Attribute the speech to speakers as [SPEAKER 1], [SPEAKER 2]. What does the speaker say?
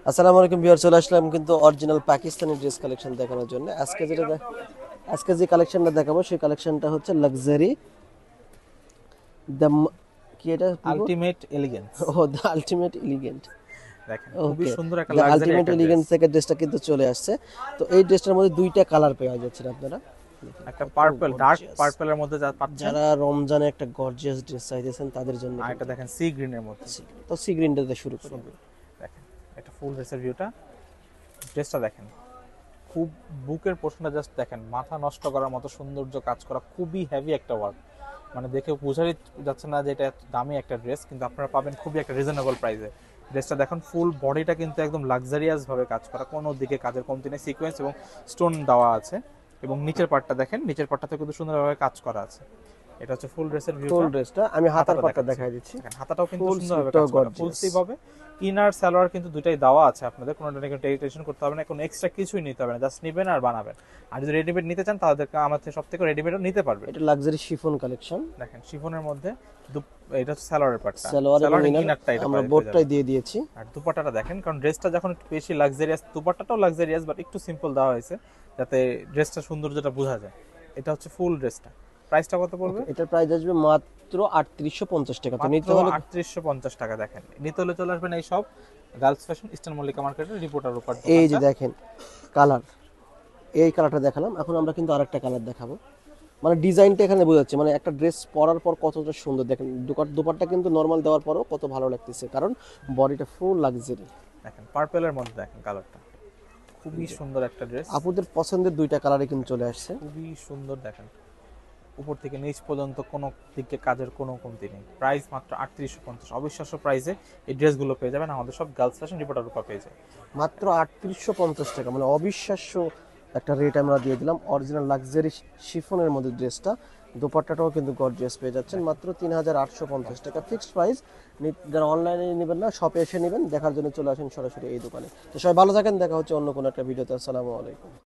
[SPEAKER 1] আসসালামু আলাইকুম ভিউয়ার, চলে আসলাম কিন্তু অরিজিনাল পাকিস্তানি ড্রেস কালেকশন দেখানোর জন্য। আজকে যে কালেকশনটা দেখাবো সেই কালেকশনটা হচ্ছে লাক্সারি দ্য কি এটা পুরো
[SPEAKER 2] আল্টিমেট এলিগেন্স।
[SPEAKER 1] ও দ্য আলটিমেট এলিগেন্ট।
[SPEAKER 2] দেখেন খুবই
[SPEAKER 1] ওকে,
[SPEAKER 2] সুন্দর একটা
[SPEAKER 1] দ্য
[SPEAKER 2] লাক্সারি
[SPEAKER 1] আলটিমেট
[SPEAKER 2] একটা ড্রেস।
[SPEAKER 1] এলিগেন্ট থেকে ড্রেসটা কিন্তু চলে আসছে। তো এই ড্রেসটার মধ্যে দুইটা কালার পেয়ে যাচ্ছেন আপনারা। দেখুন
[SPEAKER 2] একটা
[SPEAKER 1] কত
[SPEAKER 2] পার্পল, ডার্ক
[SPEAKER 1] গর্জিয়াস।
[SPEAKER 2] পার্পলের মধ্যে যা পাচ্ছেন।
[SPEAKER 1] যারা রমজানে একটা গর্জিয়াস ড্রেস চাইতেছেন তাদের জন্য
[SPEAKER 2] আর একটা
[SPEAKER 1] কিন্তু
[SPEAKER 2] দেখেন সি গ্রিনের মধ্যে।
[SPEAKER 1] তো সি গ্রিনটাতে শুরু করি আমি।
[SPEAKER 2] সুন্দর। দেখেন এটা ফুল ড্রেসের ভিউটা। ড্রেসটা দেখেন, খুব বুকের পোর্শনটা জাস্ট দেখেন, মাথা নষ্ট করার মতো সৌন্দর্য কাজ করা, খুবই হেভি একটা ওয়ার্ক। মানে দেখে বোঝাই যাচ্ছে না যে এটা এত দামি একটা ড্রেস, কিন্তু আপনারা পাবেন খুবই একটা রিজনেবল প্রাইসে। ড্রেসটা দেখুন, ফুল বডিটা কিন্তু একদম লাক্সারিয়াস ভাবে কাজ করা, কোনো দিকে কাজের কমতি নেই, সিকোয়েন্স এবং স্টোন দেওয়া আছে। এবং নিচের পার্টটা দেখেন, নিচের পার্টটাতে কিন্তু সুন্দরভাবে কাজ করা আছে। এটা হচ্ছে ফুল ড্রেসের
[SPEAKER 1] ফুল
[SPEAKER 2] ভিউটা।
[SPEAKER 1] ড্রেসটা আমি হাতার
[SPEAKER 2] হাতাটা
[SPEAKER 1] পাটটা
[SPEAKER 2] দেখাচ্ছি,
[SPEAKER 1] দেখাই দিচ্ছি।
[SPEAKER 2] দেখেন হাতাটাও কিন্তু
[SPEAKER 1] ফুল
[SPEAKER 2] সুন্দরভাবে
[SPEAKER 1] স্লিভটাও
[SPEAKER 2] কাজ করা, ফুল
[SPEAKER 1] গর্জিয়াস।
[SPEAKER 2] স্লিভ হবে। ইনার সালোয়ার কিন্তু দুটাই দেওয়া আছে আপনাদের, কোনো টেনশন করতে হবে না, কোনো এক্সট্রা কিছুই নিতে হবে না, জাস্ট নেবেন আর বানাবেন। আর যদি রেডিমেড নিতে চান তাদেরকে আমার থেকে সব থেকে রেডিমেডও নিতে পারবেন।
[SPEAKER 1] এটা লাক্সারি শিফন কালেকশন।
[SPEAKER 2] দেখেন শিফনের মধ্যে এটা হচ্ছে সালোয়ারের পার্টটা,
[SPEAKER 1] সালোয়ার এবং
[SPEAKER 2] সালোয়ার
[SPEAKER 1] ইনার
[SPEAKER 2] ইনারটা এটা
[SPEAKER 1] আমরা
[SPEAKER 2] পেয়ে
[SPEAKER 1] বোর্ডটাই
[SPEAKER 2] যাবেন।
[SPEAKER 1] দিয়ে দিয়েছি।
[SPEAKER 2] আর দুপাট্টাটা দেখেন, কারণ ড্রেসটা যখন একটু বেশি লাক্সারিয়াস, দুপাট্টাটাও লাক্সারিয়াস বাট একটু সিম্পল দেওয়া হয়েছে যাতে ড্রেসটা সৌন্দর্যটা বোঝা যায়। এটা হচ্ছে ফুল ড্রেসটা। প্রাইসটা কত পড়বে?
[SPEAKER 1] ওকে, এটার প্রাইস আসবে মাত্র 3850 টাকা। তো
[SPEAKER 2] মাত্র
[SPEAKER 1] নিতে হলে
[SPEAKER 2] 3850 টাকা। দেখেন নিতে হলে চলে আসবেন এই সব গার্লস ফ্যাশন ইস্টার্ন মল্লিকা মার্কেটের রিপোর্টার উপর
[SPEAKER 1] এই যে
[SPEAKER 2] দোকানটা।
[SPEAKER 1] দেখেন কালার, এই কালারটা দেখালাম, এখন আমরা কিন্তু আরেকটা কালার দেখাবো। মানে ডিজাইনটা এখানে বোঝাচ্ছে, মানে একটা ড্রেস পরার পর কতটা সুন্দর দেখেন। দুপাট্টা কিন্তু নর্মাল দেওয়ার পরও কত ভালো লাগতেছে, কারণ বডিটা ফুল লাক্সারি।
[SPEAKER 2] দেখেন পার্পেলের মধ্যে দেখেন কালারটা, খুবই সুন্দর একটা ড্রেস।
[SPEAKER 1] আপুদের পছন্দের দুইটা কালারই কিন্তু চলে আসছে।
[SPEAKER 2] খুবই সুন্দর দেখেন, উপর থেকে নিচ পর্যন্ত কোনো দিকে কাজের কোনো কমতি নেই। প্রাইস মাত্র 3850। অবিশ্বাস্য প্রাইসে এই ড্রেসগুলো পেয়ে যাবেন আমাদের সব গার্লস ফ্যাশন রিপোর্টার উপর পেয়ে যায়।
[SPEAKER 1] মাত্র 3850 টাকা, মানে অবিশ্বাস্য একটা রেট আমরা দিয়ে দিলাম। অরিজিনাল লাক্সারি শিফনের মধ্যে ড্রেসটা, দোপাট্টাটাও কিন্তু গর্জিয়াস পেয়ে যাচ্ছেন মাত্র 3850 টাকা ফিক্সড প্রাইস। যারা অনলাইনে নেবেন না, শপে এসে নেবেন, দেখার জন্য চলে আসেন সরাসরি এই দোকানে। তো সবাই ভালো থাকেন, দেখা হচ্ছে অন্য কোনো একটা ভিডিওতে। আসসালামু আলাইকুম।